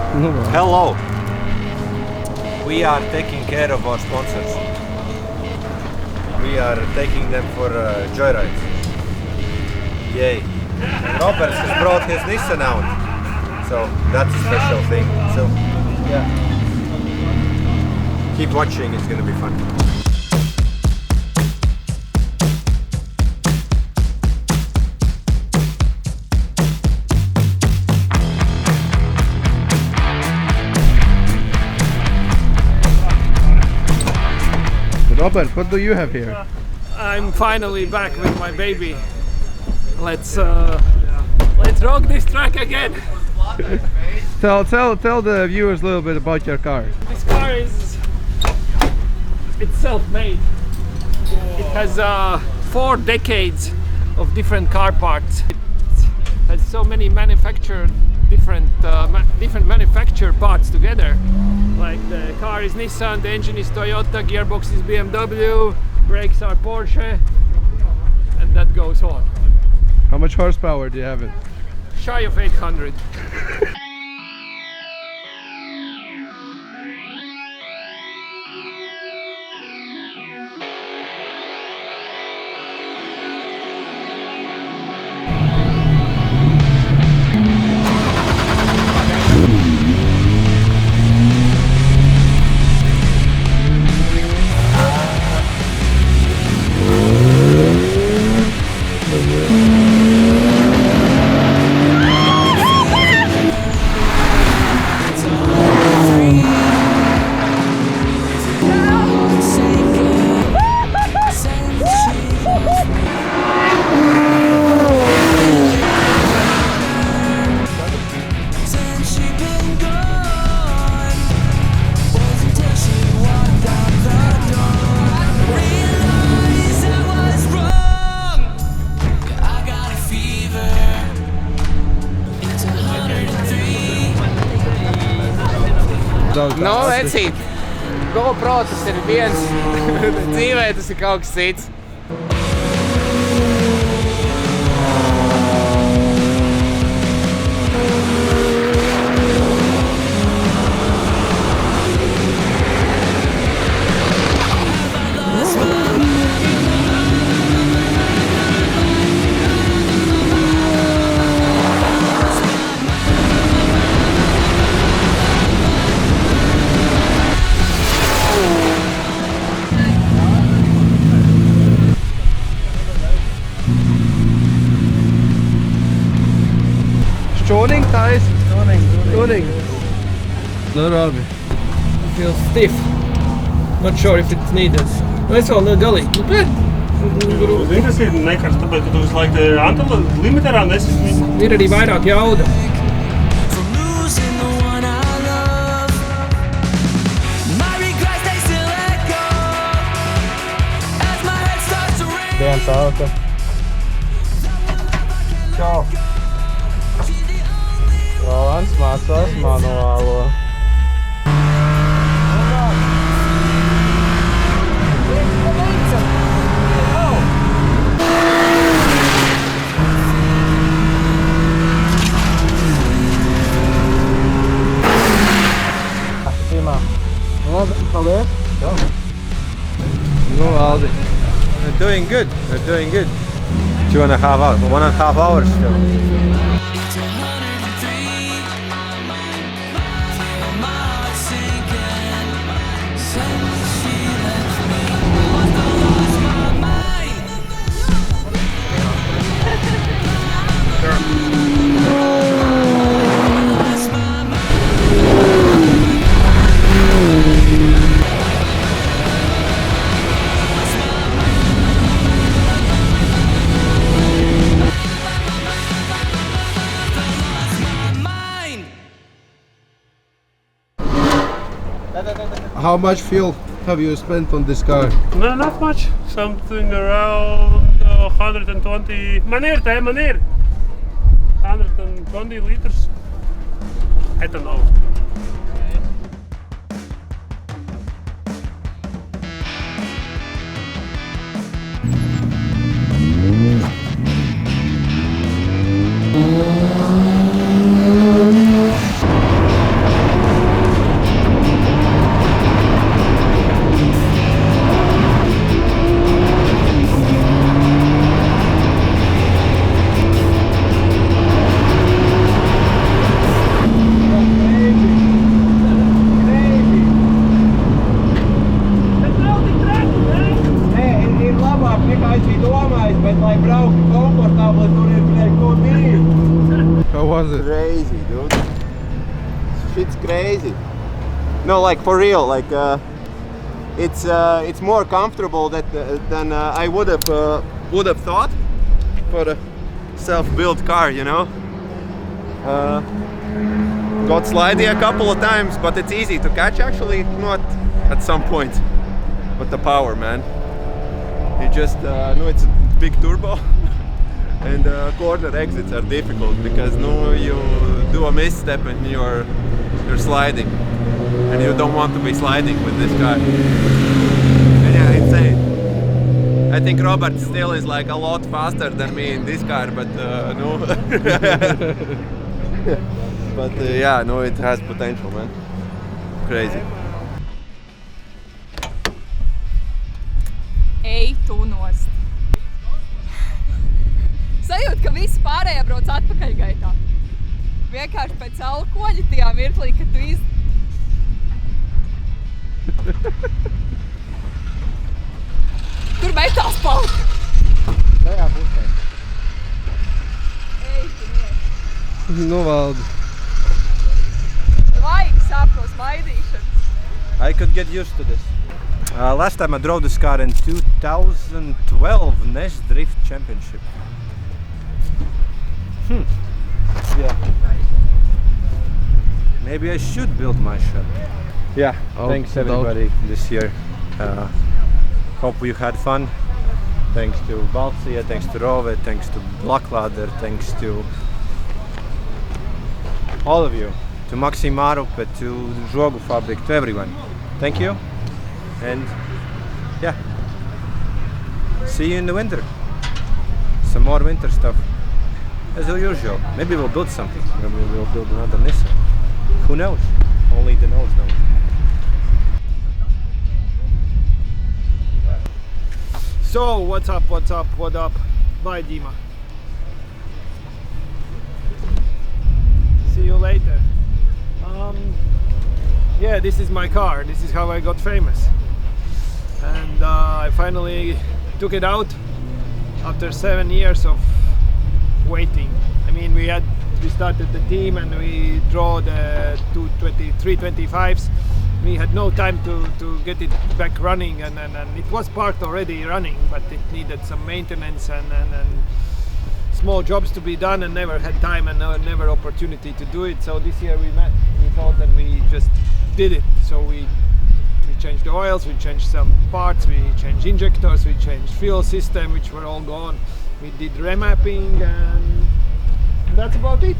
Hello. We are taking care of our sponsors. We are taking them for joyrides. Yay. And Robert has brought his Nissan out. So that's a special thing. So yeah. Keep watching, it's gonna be fun. Robert, what do you have here? I'm finally back with my baby. Let's rock this track again. Tell the viewers a little bit about your car. This car it's self-made. It has 4 decades of different car parts. It has so many different manufacturer parts together. Like the car is Nissan, the engine is Toyota, gearbox is BMW, brakes are Porsche, and that goes on. How much horsepower do you have it? Shy of 800. No, that's it. GoPro tas ir viens, dzīvē tas ir kaut kas cits. Tuning, Thijs? Tuning. No, Robbie. It feels stiff. Not sure if it's needed. Let's all gully. Good. Zini, tas ir nekārs, tāpēc, ka tu visu laiku antala limiterā nesi. Ir arī vairāk jauda. Viens auto. Čau. Rolands mācās manuālo. Paldies. No, Aldi. We're doing good. We're doing good. 2.5 hours. 1.5 hours still. How much fuel have you spent on this car? No, not much. Something around 120. Man ir. 120 liters. Ethanol. shit's crazy. No, like for real, like it's more comfortable than I would have thought for a self-built car, you know. Got slidey a couple of times, but it's easy to catch. Actually, not at some point. But the power, man. You just know it's a big turbo, and corner exits are difficult because you do a misstep and you're sliding, and you don't want to be sliding with this car. And yeah, insane. I think Robert still is like a lot faster than me in this car, but no. But yeah, no, it has potential, man. Crazy. Ej, tu nost. Sajūt, ka visi pārējie brauc atpakaļgaitā. Vienkārši pēc alkoļa tajā mirklī, ka tu Kur metās palika? Tajā pusē. Ej, tu niec. Nu, Valdi. Vajag sāpros maidīšanas. I could get used to this. Last time I drove this car in 2012 Nash Drift Championship. Yeah. Maybe I should build my shop. Yeah, thanks everybody this year. Hope you had fun. Thanks to Balcija, thanks to Rove, thanks to Blackladder, thanks to all of you. To Maxim Marupe, to Žogu Fabrik, to everyone. Thank you. And yeah, see you in the winter. Some more winter stuff as usual. Maybe we'll build something. Maybe we'll build another Nissan. Who knows? Only the nose knows. So what's up? Bye, Dima. See you later. Yeah, this is my car. This is how I got famous. And I finally took it out after 7 years of waiting. I mean, we started the team and we drove the 325s. We had no time to get it back running, and it was parked already running, but it needed some maintenance and small jobs to be done, and never had time and never opportunity to do it. So this year we thought, and we just did it. So we changed the oils, we changed some parts, we changed injectors, we changed fuel system, which were all gone. We did remapping, and that's about it.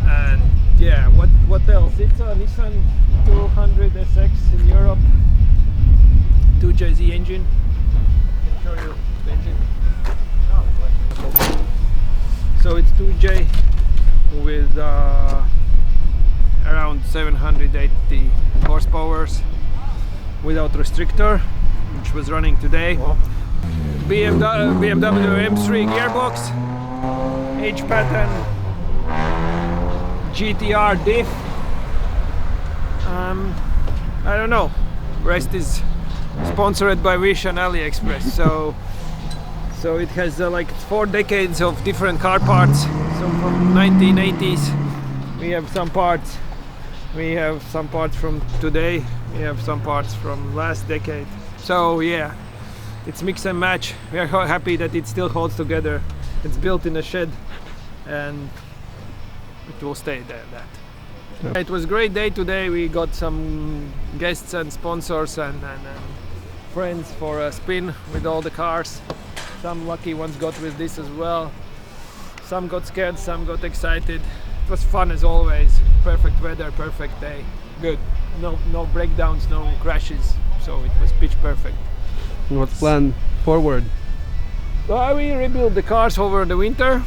And yeah, what else? It's a Nissan 200 SX in Europe, 2JZ engine. I can show you the engine. So it's 2J with around 780 horsepower without restrictor, which was running today. BMW M3 gearbox, H-pattern, GTR diff. I don't know. Rest is sponsored by Wish and AliExpress. So it has like 4 decades of different car parts. So from 1980s, we have some parts. We have some parts from today. We have some parts from last decade. So yeah, it's mix and match. We are happy that it still holds together. It's built in a shed, and it will stay there. It was a great day today. We got some guests and sponsors and friends for a spin with all the cars. Some lucky ones got with this as well. Some got scared, some got excited. It was fun as always. Perfect weather, perfect day. Good. No breakdowns, no crashes. So it was pitch perfect. What's planned forward? We rebuild the cars over the winter.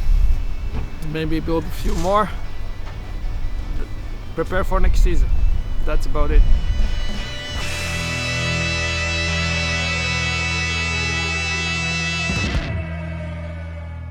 Maybe build a few more. Prepare for next season. That's about it.